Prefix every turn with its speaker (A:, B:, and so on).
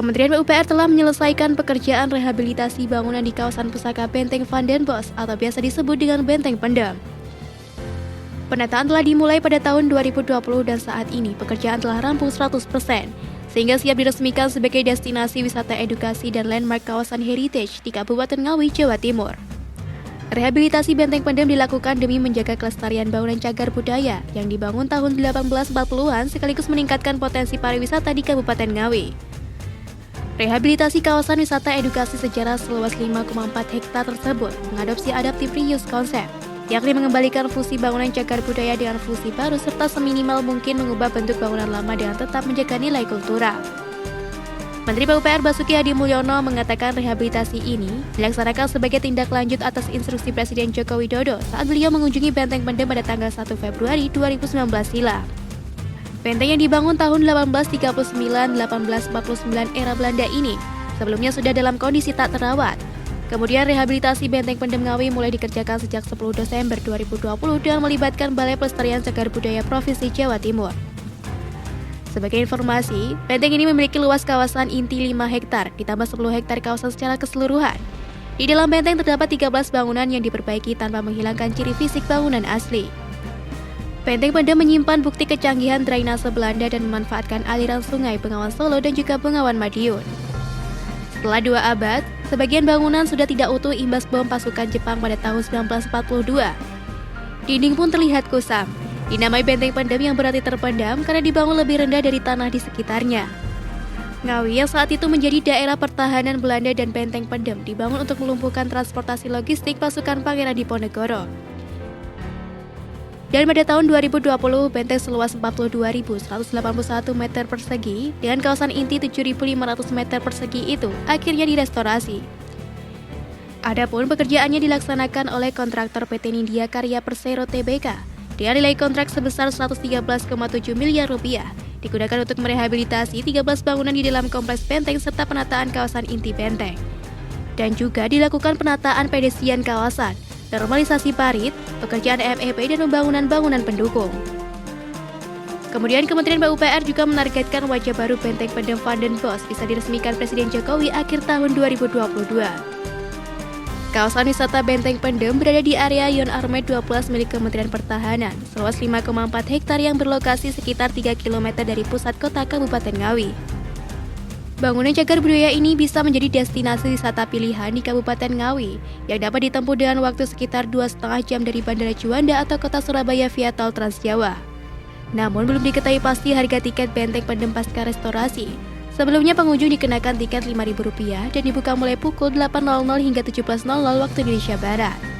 A: Kementerian PUPR telah menyelesaikan pekerjaan rehabilitasi bangunan di kawasan pusaka Benteng Van den Bosch atau biasa disebut dengan Benteng Pendem. Penataan telah dimulai pada tahun 2020 dan saat ini pekerjaan telah rampung 100%, sehingga siap diresmikan sebagai destinasi wisata edukasi dan landmark kawasan heritage di Kabupaten Ngawi, Jawa Timur. Rehabilitasi Benteng Pendem dilakukan demi menjaga kelestarian bangunan cagar budaya yang dibangun tahun 1840-an sekaligus meningkatkan potensi pariwisata di Kabupaten Ngawi. Rehabilitasi kawasan wisata edukasi sejarah seluas 5,4 hektar tersebut mengadopsi adaptive reuse konsep, yakni mengembalikan fungsi bangunan cagar budaya dengan fungsi baru serta seminimal mungkin mengubah bentuk bangunan lama dengan tetap menjaga nilai kultural. Menteri PUPR Basuki Hadi Mulyono mengatakan rehabilitasi ini dilaksanakan sebagai tindak lanjut atas instruksi Presiden Joko Widodo saat beliau mengunjungi Benteng Pendem pada tanggal 1 Februari 2019 silam. Benteng yang dibangun tahun 1839-1849 era Belanda ini sebelumnya sudah dalam kondisi tak terawat. Kemudian rehabilitasi Benteng Pendem Ngawi mulai dikerjakan sejak 10 Desember 2020 dengan melibatkan Balai Pelestarian Cagar Budaya Provinsi Jawa Timur. Sebagai informasi, benteng ini memiliki luas kawasan inti 5 hektar ditambah 10 hektar kawasan secara keseluruhan. Di dalam benteng terdapat 13 bangunan yang diperbaiki tanpa menghilangkan ciri fisik bangunan asli. Benteng Pendem menyimpan bukti kecanggihan drainase Belanda dan memanfaatkan aliran sungai Bengawan Solo dan juga Bengawan Madiun. Setelah 2 abad, sebagian bangunan sudah tidak utuh imbas bom pasukan Jepang pada tahun 1942. Dinding pun terlihat kusam. Dinamai Benteng Pendem yang berarti terpendam karena dibangun lebih rendah dari tanah di sekitarnya. Ngawi yang saat itu menjadi daerah pertahanan Belanda dan Benteng Pendem dibangun untuk melumpuhkan transportasi logistik pasukan Pangeran Diponegoro. Dan pada tahun 2020, benteng seluas 42.181 meter persegi dengan kawasan inti 7.500 meter persegi itu akhirnya direstorasi. Adapun pekerjaannya dilaksanakan oleh kontraktor PT Nindya Karya Persero Tbk dengan nilai kontrak sebesar 113,7 miliar rupiah, digunakan untuk merehabilitasi 13 bangunan di dalam kompleks benteng serta penataan kawasan inti benteng. Dan juga dilakukan penataan pedestrian kawasan, normalisasi parit, pekerjaan MEP dan pembangunan bangunan pendukung. Kemudian Kementerian PUPR juga menargetkan wajah baru Benteng Pendem Van den Bosch bisa diresmikan Presiden Jokowi akhir tahun 2022. Kawasan wisata Benteng Pendem berada di area Yon Armet 12 milik Kementerian Pertahanan, seluas 5,4 hektar yang berlokasi sekitar 3 km dari pusat kota Kabupaten Ngawi. Bangunan cagar budaya ini bisa menjadi destinasi wisata pilihan di Kabupaten Ngawi yang dapat ditempuh dengan waktu sekitar 2,5 jam dari Bandara Juanda atau kota Surabaya via tol Trans Jawa. Namun belum diketahui pasti harga tiket Benteng Pendem pasca restorasi. Sebelumnya pengunjung dikenakan tiket Rp5.000 dan dibuka mulai pukul 8.00 hingga 17.00 waktu Indonesia Barat.